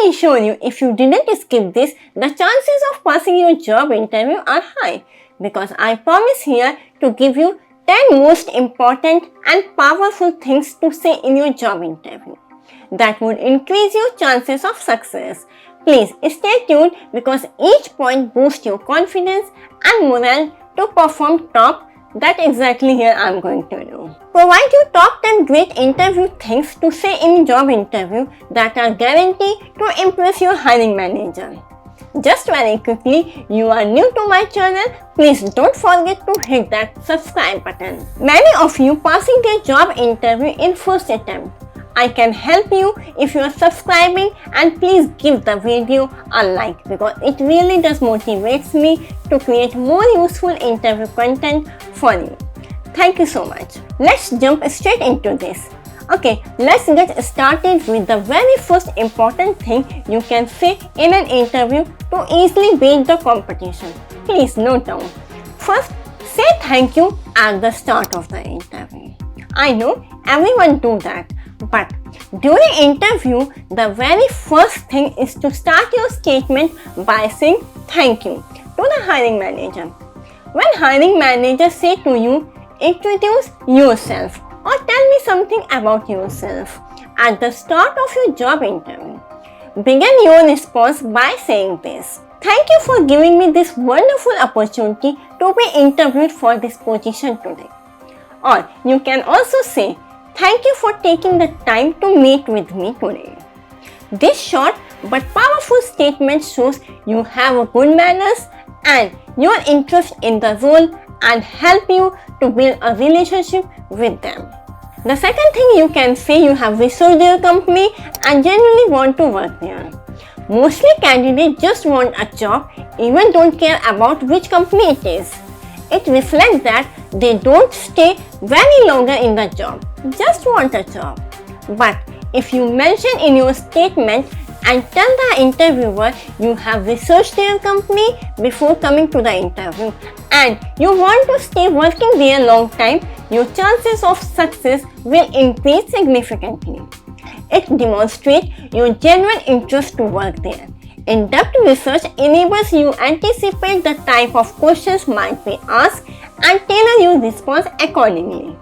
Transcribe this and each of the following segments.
I assure you, if you didn't skip this, the chances of passing your job interview are high, because I promise here to give you 10 most important and powerful things to say in your job interview that would increase your chances of success. Please stay tuned, because each point boosts your confidence and morale to perform top. That exactly here I am going to do. Provide you top 10 great interview things to say in job interview that are guaranteed to impress your hiring manager. Just very quickly, you are new to my channel, please don't forget to hit that subscribe button. Many of you passing their job interview in first attempt. I can help you if you are subscribing, and please give the video a like, because it really does motivates me to create more useful interview content for you. Thank you so much. Let's jump straight into this. Okay, let's get started with the very first important thing you can say in an interview to easily beat the competition. Please note down. First, say thank you at the start of the interview. I know everyone do that. But during interview, the very first thing is to start your statement by saying thank you to the hiring manager. When hiring manager say to you, introduce yourself or tell me something about yourself at the start of your job interview, begin your response by saying this: thank you for giving me this wonderful opportunity to be interviewed for this position today. Or you can also say, thank you for taking the time to meet with me today. This short but powerful statement shows you have a good manners and your interest in the role and help you to build a relationship with them. The second thing you can say, you have researched their company and genuinely want to work there. Mostly candidates just want a job, even don't care about which company it is. It reflects that they don't stay very longer in the job, just want a job. But if you mention in your statement and tell the interviewer you have researched their company before coming to the interview and you want to stay working there a long time, your chances of success will increase significantly. It demonstrates your genuine interest to work there. In-depth research enables you to anticipate the type of questions might be asked and tailor your response accordingly.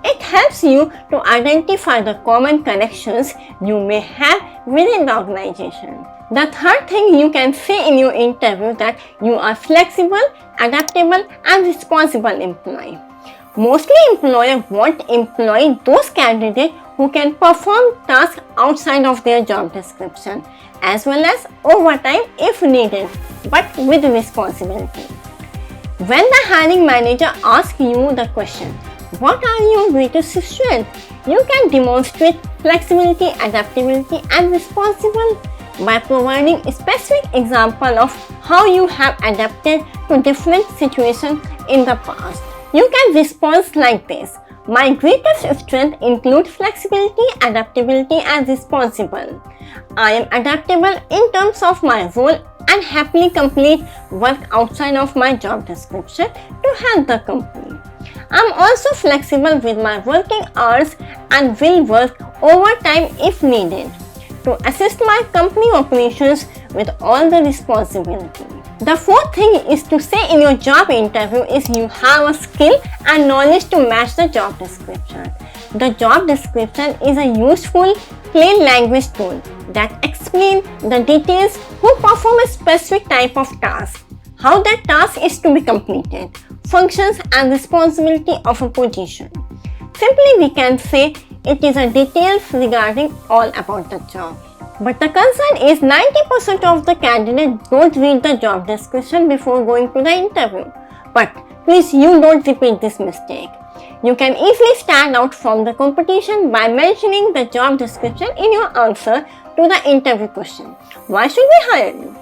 It helps you to identify the common connections you may have within the organization. The third thing you can say in your interview that you are flexible, adaptable and responsible employee. Mostly employers want employees those candidates who can perform tasks outside of their job description, as well as overtime if needed, but with responsibility. When the hiring manager asks you the question, what are your greatest strengths? You can demonstrate flexibility, adaptability and responsible by providing a specific example of how you have adapted to different situations in the past. You can respond like this: my greatest strength include flexibility, adaptability and responsible. I am adaptable in terms of my role and happily complete work outside of my job description to help the company. I am also flexible with my working hours and will work overtime if needed to assist my company operations with all the responsibility. The fourth thing is to say in your job interview is you have a skill and knowledge to match the job description. The job description is a useful plain language tool that explains the details who perform a specific type of task, how that task is to be completed, functions and responsibility of a position. Simply we can say it is a details regarding all about the job. But the concern is 90% of the candidates don't read the job description before going to the interview. But please, you don't repeat this mistake. You can easily stand out from the competition by mentioning the job description in your answer to the interview question. Why should we hire you?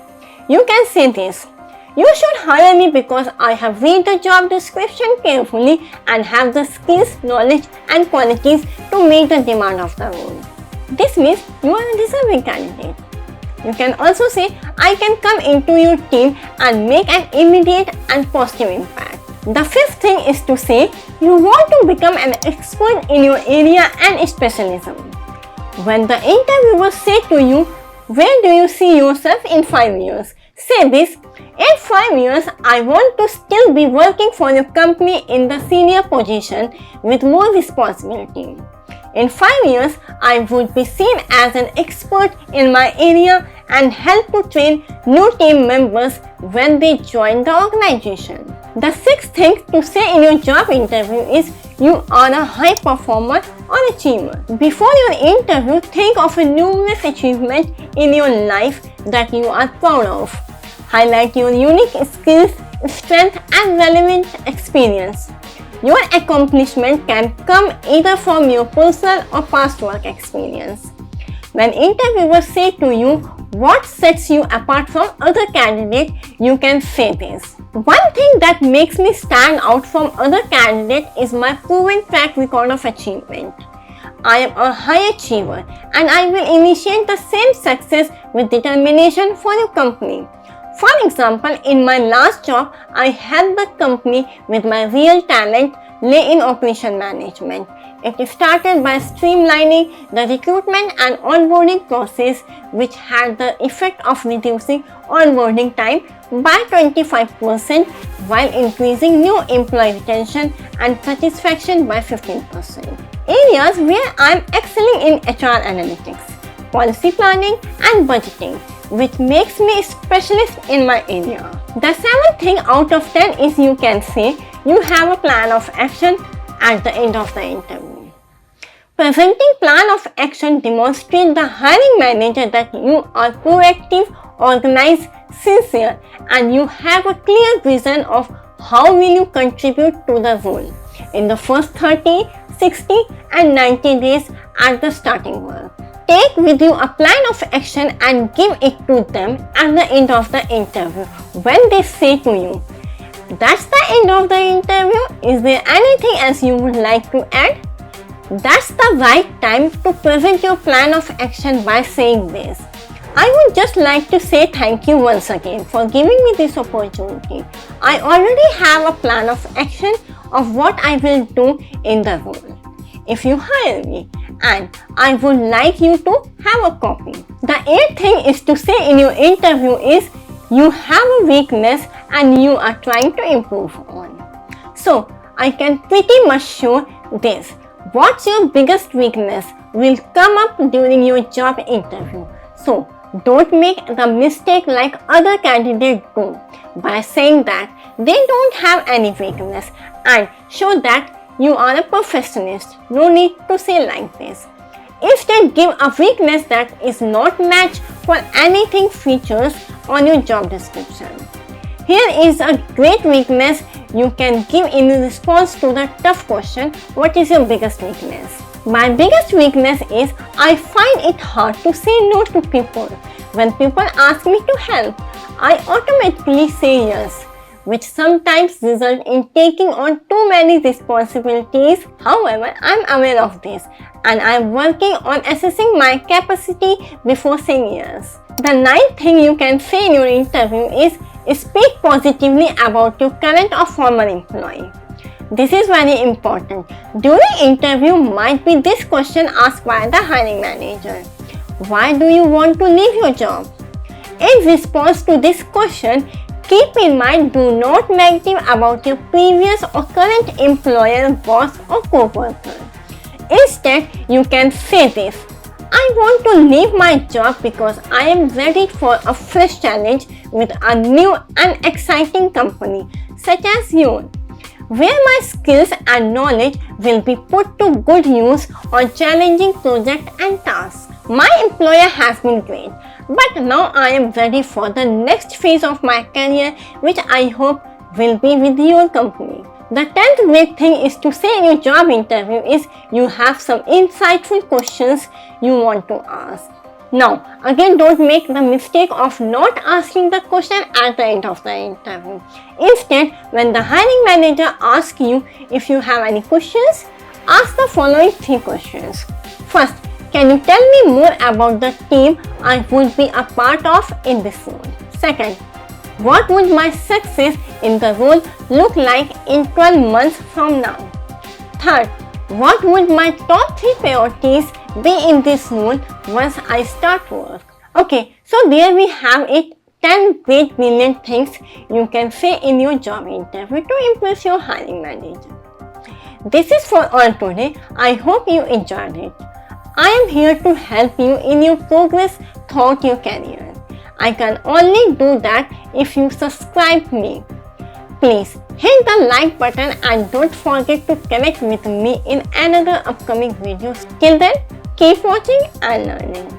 You can say this: you should hire me because I have read the job description carefully and have the skills, knowledge and qualities to meet the demand of the role. This means you are a deserving candidate. You can also say, I can come into your team and make an immediate and positive impact. The fifth thing is to say you want to become an expert in your area and specialism. When the interviewer says to you, Where do you see yourself in 5 years? Say this: in 5 years, I want to still be working for your company in the senior position with more responsibility. In 5 years, I would be seen as an expert in my area and help to train new team members when they join the organization. The sixth thing to say in your job interview is you are a high performer or achiever. Before your interview, think of a numerous achievement in your life that you are proud of. Highlight your unique skills, strength and relevant experience. Your accomplishment can come either from your personal or past work experience. When interviewers say to you, what sets you apart from other candidates, you can say this: one thing that makes me stand out from other candidates is my proven track record of achievement. I am a high achiever and I will initiate the same success with determination for your company. For example, in my last job, I helped the company with my real talent lay in operation management. It started by streamlining the recruitment and onboarding process, which had the effect of reducing onboarding time by 25% while increasing new employee retention and satisfaction by 15%. Areas where I am excelling in HR analytics, policy planning and budgeting, which makes me a specialist in my area. The seventh thing out of 10 is you can say you have a plan of action at the end of the interview. Presenting plan of action demonstrates the hiring manager that you are proactive, organized, sincere, and you have a clear vision of how will you contribute to the role in the first 30, 60 and 90 days at the starting work. Take with you a plan of action and give it to them at the end of the interview when they say to you, that's the end of the interview. Is there anything else you would like to add? That's the right time to present your plan of action by saying this: I would just like to say thank you once again for giving me this opportunity. I already have a plan of action of what I will do in the role if you hire me, and I would like you to have a copy. The eighth thing is to say in your interview is you have a weakness and you are trying to improve on. So I can pretty much show this. What's your biggest weakness will come up during your job interview. So don't make the mistake like other candidates do by saying that they don't have any weakness and show that you are a perfectionist. No need to say like this. Instead, give a weakness that is not matched for anything features on your job description. Here is a great weakness you can give in response to the tough question, what is your biggest weakness? My biggest weakness is I find it hard to say no to people. When people ask me to help, I automatically say yes, which sometimes results in taking on too many responsibilities. However, I am aware of this and I am working on assessing my capacity before saying yes. The ninth thing you can say in your interview is speak positively about your current or former employee. This is very important. During interview might be this question asked by the hiring manager: why do you want to leave your job? In response to this question, keep in mind, do not negative about your previous or current employer, boss or co-worker. Instead, you can say this: I want to leave my job because I am ready for a fresh challenge with a new and exciting company such as yours, where my skills and knowledge will be put to good use on challenging projects and tasks. My employer has been great, but now I am ready for the next phase of my career, which I hope will be with your company. The 10th great thing is to say in your job interview is you have some insightful questions you want to ask. Now, again, don't make the mistake of not asking the question at the end of the interview. Instead, when the hiring manager asks you if you have any questions, ask the following 3 questions. First, can you tell me more about the team I would be a part of in this role? Second, what would my success in the role look like in 12 months from now? Third, what would my top 3 priorities be in this role once I start work? Okay, so there we have it. 10 great brilliant things you can say in your job interview to impress your hiring manager. This is for all today. I hope you enjoyed it. I am here to help you in your progress throughout your career. I can only do that if you subscribe me. Please hit the like button and don't forget to connect with me in another upcoming video. Till then, keep watching and learning.